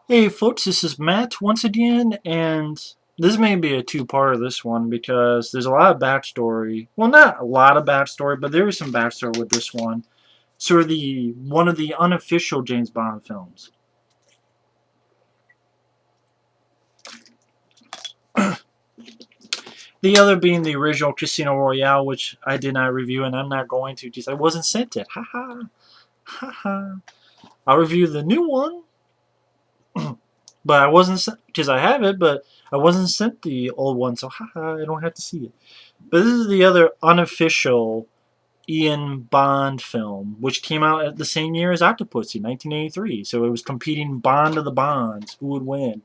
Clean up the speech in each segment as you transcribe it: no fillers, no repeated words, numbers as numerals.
Hey folks, this is Matt once again, and this may be a two-part of this one because there's a lot of backstory. Well, not a lot of backstory, but there is some backstory with this one. Sort of the one of the unofficial James Bond films. The other being the original Casino Royale, which I did not review, and I'm not going to because I wasn't sent it. Haha, haha. I'll review the new one, but I wasn't because I have it, but I wasn't sent the old one, so haha, I don't have to see it. But this is the other unofficial Ian Bond film, which came out at the same year as Octopussy, 1983. So it was competing Bond of the Bonds, who would win.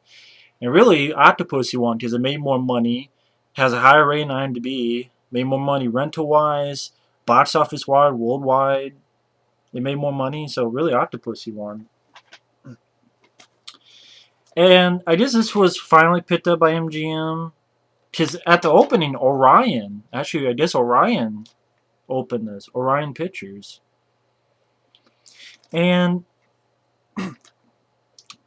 And really, Octopussy won because it made more money, has a higher rating on IMDb, made more money rental-wise, box office-wide, worldwide. It made more money, so really Octopussy won. And I guess this was finally picked up by MGM because at the opening, Orion, actually, I guess Orion opened this, Orion Pictures. And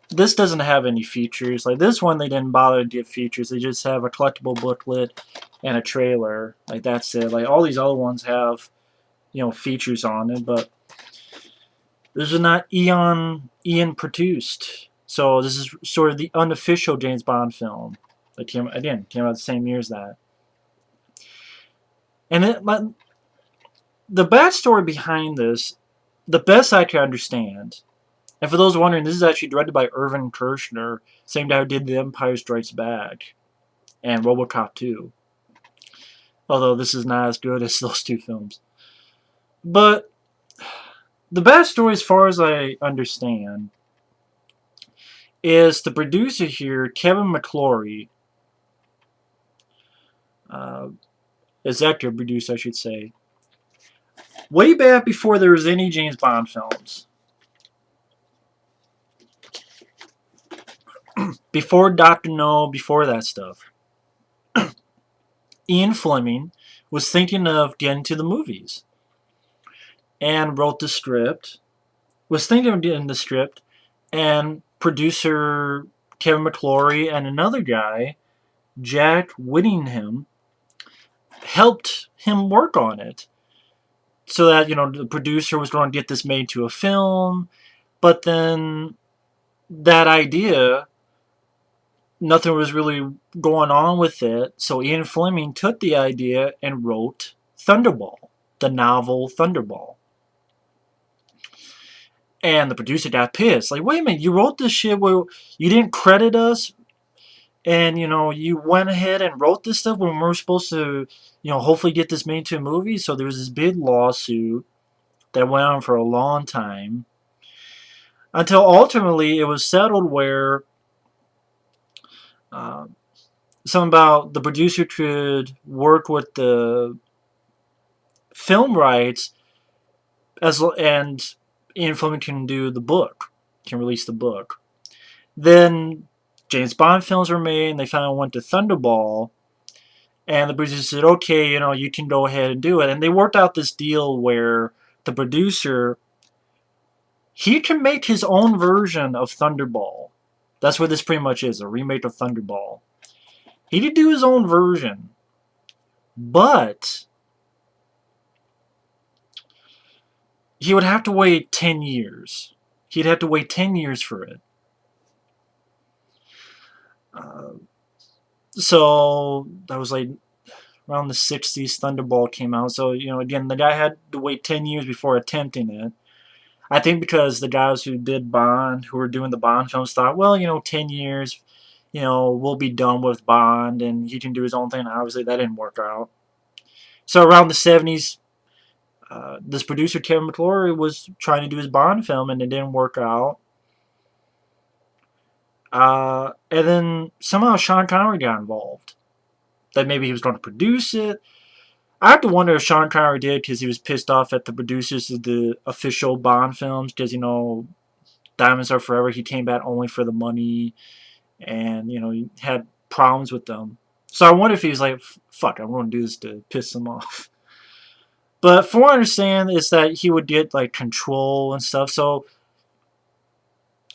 this doesn't have any features. Like this one, they didn't bother to give features. They just have a collectible booklet and a trailer. Like that's it. Like all these other ones have, features on it, but this is not Eon produced. So this is sort of the unofficial James Bond film that came out the same year as that. And the backstory behind this, the best I can understand. And for those wondering, this is actually directed by Irvin Kershner, same guy who did The Empire Strikes Back and RoboCop 2. Although this is not as good as those two films. But the backstory, as far as I understand, is the producer here, Kevin McClory, executive producer, I should say, way back before there was any James Bond films. Before Dr. No, before that stuff. Ian Fleming was thinking of getting to the movies and wrote the script, was thinking of getting the script, and producer Kevin McClory and another guy, Jack Whittingham, helped him work on it. So that, the producer was going to get this made to a film, but then that idea, nothing was really going on with it, so Ian Fleming took the idea and wrote Thunderball, the novel Thunderball. And the producer got pissed. Like, wait a minute, you wrote this shit where you didn't credit us, and you went ahead and wrote this stuff when we were supposed to, hopefully get this made into a movie. So there was this big lawsuit that went on for a long time until ultimately it was settled where uh, something about the producer could work with the film rights and Ian Fleming can do the book, can release the book. Then James Bond films were made, and they finally went to Thunderball. And the producer said, okay, you can go ahead and do it. And they worked out this deal where the producer, he can make his own version of Thunderball. That's what this pretty much is, a remake of Thunderball. He could do his own version. But he would have to wait 10 years. He'd have to wait 10 years for it. So that was like around the 60s, Thunderball came out. So, again, the guy had to wait 10 years before attempting it. I think because the guys who did Bond, who were doing the Bond films, thought, well, 10 years, we'll be done with Bond and he can do his own thing. Obviously, that didn't work out. So around the 70s, this producer, Kevin McClory, was trying to do his Bond film and it didn't work out. And then somehow Sean Connery got involved. That maybe he was going to produce it. I have to wonder if Sean Connery did because he was pissed off at the producers of the official Bond films because, Diamonds Are Forever, he came back only for the money and, he had problems with them. So I wonder if he was like, fuck, I'm going to do this to piss them off. But from what I understand is that he would get, like, control and stuff. So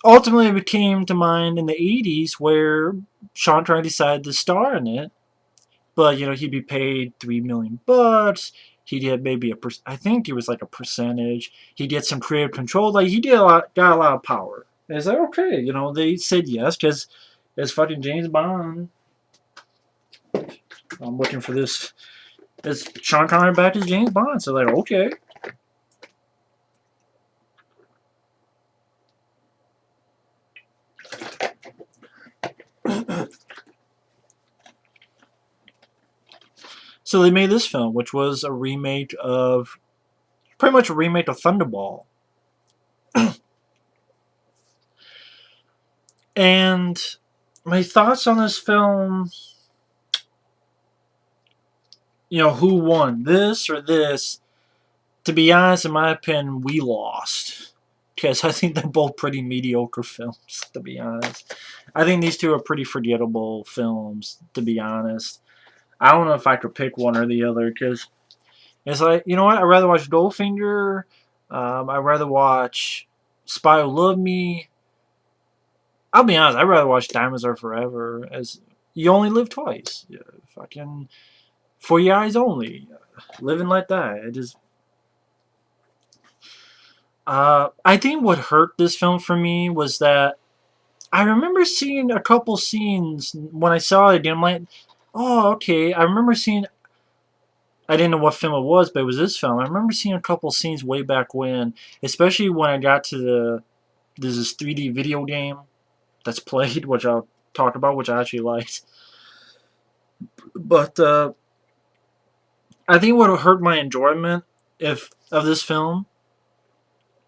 ultimately it came to mind in the 80s where Sean Connery decided to star in it. But he'd be paid $3 million. He'd get maybe I think it was like a percentage. He'd get some creative control. Like he did got a lot of power. And it's like okay, they said yes because it's fucking James Bond. I'm looking for this. It's Sean Connery back as James Bond. So like okay. So they made this film, which was a remake of, pretty much a remake of Thunderball. And my thoughts on this film, who won, this or this? To be honest, in my opinion, we lost. Because I think they're both pretty mediocre films, to be honest. I think these two are pretty forgettable films, to be honest. I don't know if I could pick one or the other, because it's like, you know what? I'd rather watch Goldfinger. I'd rather watch Spy Who Loved Me. I'll be honest, I'd rather watch Diamonds Are Forever, as you only live twice. Yeah, fucking for your eyes only. Living like that. It just. I think what hurt this film for me was that I remember seeing a couple scenes when I saw it again. I'm like, oh, okay. I remember seeing. I didn't know what film it was, but it was this film. I remember seeing a couple scenes way back when, especially when I got to there's this 3D video game that's played, which I'll talk about, which I actually liked. But I think what hurt my enjoyment of this film,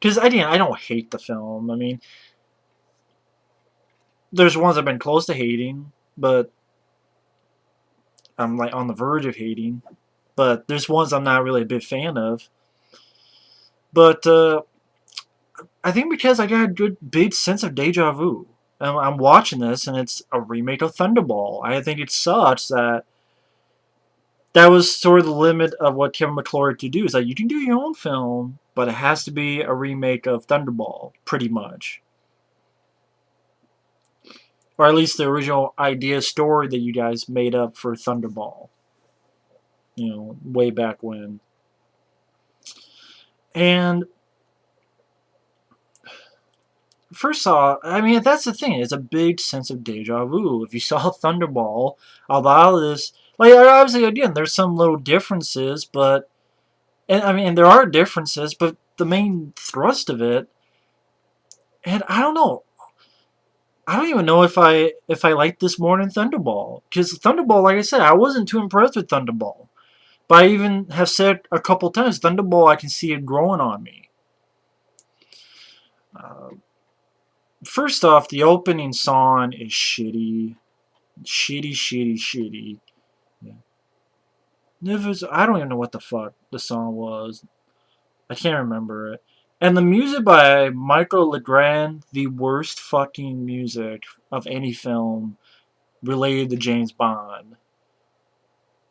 because I don't hate the film. I mean, there's ones I've been close to hating, but I'm like on the verge of hating. But there's ones I'm not really a big fan of. But I think because I got a good big sense of deja vu. I'm watching this and it's a remake of Thunderball. I think it sucks that was sort of the limit of what Kevin McClory could do. Is like you can do your own film, but it has to be a remake of Thunderball, pretty much. Or at least the original idea story that you guys made up for Thunderball. Way back when. And first off, I mean, that's the thing. It's a big sense of deja vu. If you saw Thunderball, a lot of this, like, obviously, again, there's some little differences, but, and I mean, there are differences, but the main thrust of it, and I don't know, I don't even know if I like this more than Thunderball, because Thunderball, like I said, I wasn't too impressed with Thunderball, but I even have said a couple times, Thunderball, I can see it growing on me. First off, the opening song is shitty. Shitty. Yeah. I don't even know what the fuck the song was. I can't remember it. And the music by Michael Legrand, the worst fucking music of any film related to James Bond.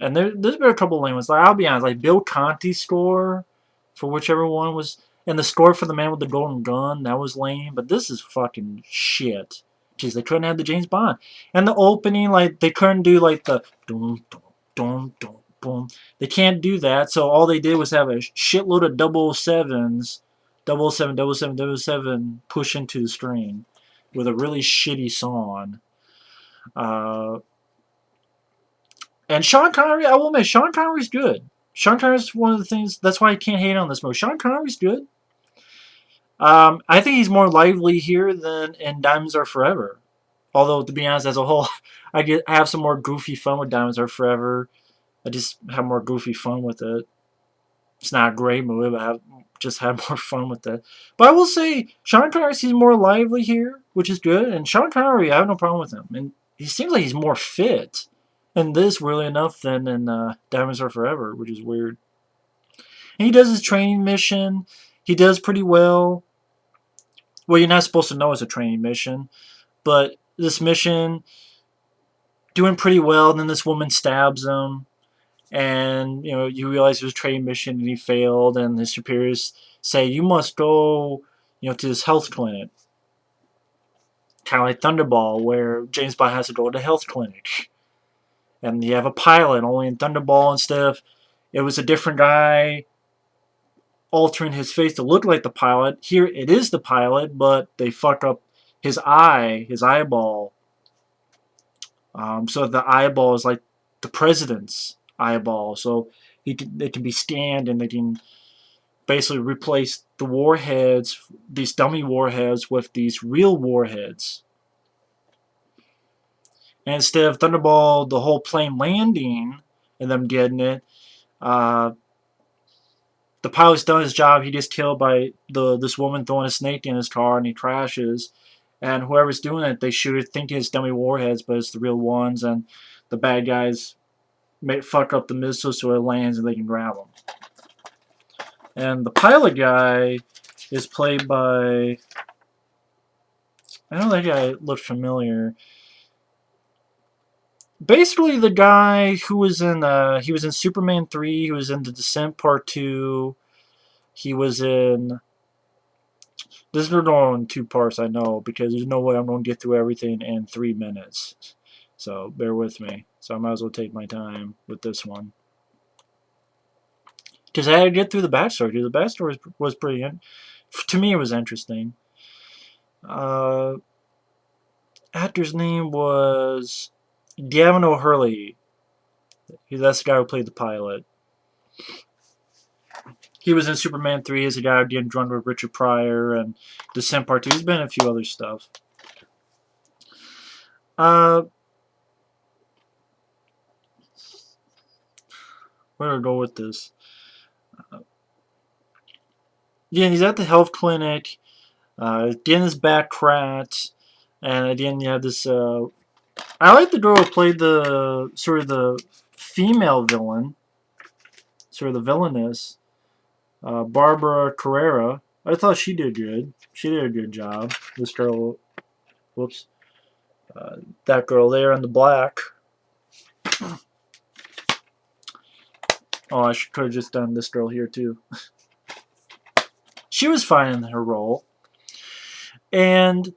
And there's been a couple of lame ones. Like, I'll be honest, like Bill Conti's score for whichever one was, and the score for The Man with the Golden Gun, that was lame. But this is fucking shit. Jeez, they couldn't have the James Bond. And the opening, like, they couldn't do, like, the dum, dum, dum, dum, boom. They can't do that, so all they did was have a shitload of 007s, 007, 007, 007 push into the screen with a really shitty song. And Sean Connery, I will admit, Sean Connery's good. Sean Connery's one of the things, that's why I can't hate on this movie. Sean Connery's good. I think he's more lively here than in Diamonds Are Forever. Although, to be honest, as a whole, I have some more goofy fun with Diamonds Are Forever. I just have more goofy fun with it. It's not a great movie, but I just have more fun with it. But I will say, Sean Connery seems more lively here, which is good. And Sean Connery, I have no problem with him. And he seems like he's more fit in this, really enough, than in Diamonds Are Forever, which is weird. And he does his training mission. He does pretty well. Well, you're not supposed to know it's a training mission. But this mission, doing pretty well. And then this woman stabs him. And, you realize it was a training mission and he failed. And his superiors say, you must go, to this health clinic. kind of like Thunderball, where James Bond has to go to the health clinic. And you have a pilot, only in Thunderball, instead of it was a different guy altering his face to look like the pilot. Here it is the pilot, but they fucked up his eyeball. So the eyeball is like the president's eyeball. So they can be scanned and they can basically replace the warheads, these dummy warheads, with these real warheads. And instead of Thunderball, the whole plane landing and them getting it, the pilot's done his job. He gets killed by this woman throwing a snake in his car, and he crashes. And whoever's doing it, they shoot it thinking it's dummy warheads, but it's the real ones. And the bad guys fuck up the missiles so it lands and they can grab them. And the pilot guy is played by... I know that guy looked familiar. Basically, the guy who was in he was in Superman 3. He was in The Descent Part 2. He was in... This is going in 2 parts, I know, because there's no way I'm going to get through everything in 3 minutes. So bear with me. So I might as well take my time with this one. Because I had to get through the backstory. Because the backstory was pretty... To me, it was interesting. Actor's name was Gavin O'Hurley. That's the guy who played the pilot. He was in Superman 3 as a guy who did drunk with Richard Pryor and Descent Part 2. He's been in a few other stuff. Where do I go with this? Yeah, he's at the health clinic. Getting his back cracked. And again, you have this... I like the girl who played the... sort of the female villain. Sort of the villainess. Barbara Carrera. I thought she did good. She did a good job. This girl... Whoops. That girl there in the black. Oh, I could have just done this girl here, too. She was fine in her role. And...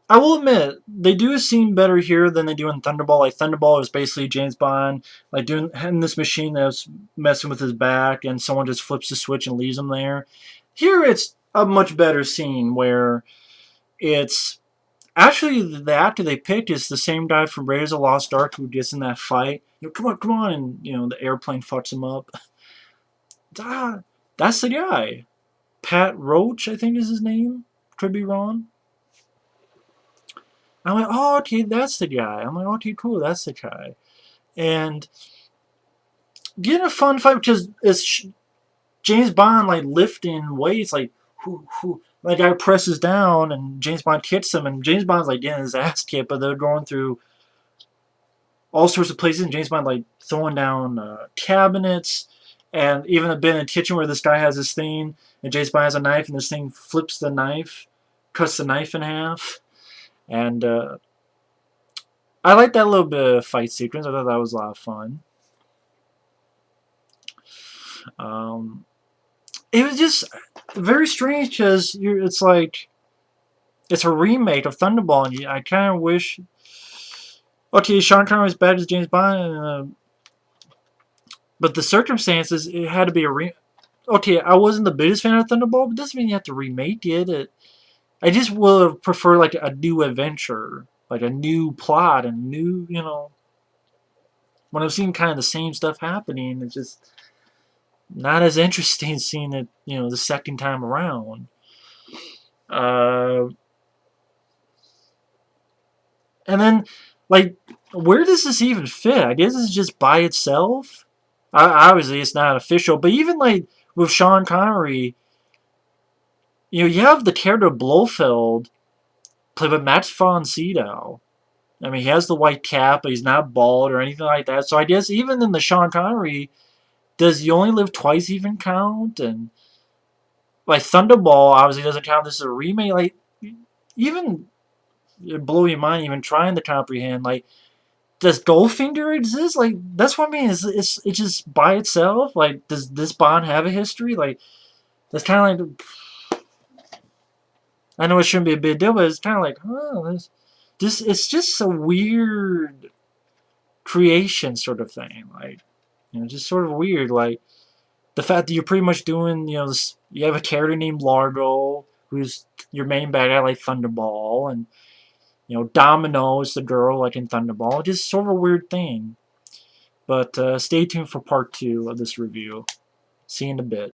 I will admit, they do seem better here than they do in Thunderball. Like, Thunderball was basically James Bond, like, having this machine that was messing with his back, and someone just flips the switch and leaves him there. Here, it's a much better scene where it's... Actually, the actor they picked is the same guy from Raiders of the Lost Ark who gets in that fight. You know, come on, and, you know, the airplane fucks him up. That's the guy. Pat Roach, I think is his name. Could be wrong. I'm like, oh, okay, that's the guy. I'm like, okay, cool, that's the guy. And getting a fun fight because it's James Bond, like, lifting weights, like, like, guy presses down and James Bond kicks him, and James Bond's, like, getting his ass kicked, but they're going through all sorts of places, and James Bond, like, throwing down cabinets, and even a bit in the kitchen where this guy has this thing, and James Bond has a knife, and this thing flips the knife, cuts the knife in half. And I like that little bit of fight sequence. I thought that was a lot of fun. It was just very strange because it's like it's a remake of Thunderball, and I kind of wish. Okay, Sean Connery was bad as James Bond, but the circumstances, it had to be a Okay, I wasn't the biggest fan of Thunderball, but doesn't mean you have to remake it. I just would have preferred, like, a new adventure. Like, a new plot, a new, you know... When I've seen kind of the same stuff happening, it's just not as interesting seeing it, you know, the second time around. And then, like, where does this even fit? I guess it's just by itself. Obviously, it's not official. But even, like, with Sean Connery... You know, you have the character Blofeld played by Max von Sydow. I mean, he has the white cap, but he's not bald or anything like that. So I guess even in the Sean Connery, does You Only Live Twice even count? And, like, Thunderball obviously doesn't count. This is a remake. Like, even, it blow your mind even trying to comprehend. Like, does Goldfinger exist? Like, that's what I mean. It's just by itself? Like, does this Bond have a history? Like, that's kind of like... I know it shouldn't be a big deal, but it's kind of like, oh, it's just a weird creation sort of thing. Like, just sort of weird. Like, the fact that you're pretty much doing, this, you have a character named Largo, who's your main bad guy, like Thunderball, and, Domino is the girl, like in Thunderball. Just sort of a weird thing. But stay tuned for part 2 of this review. See you in a bit.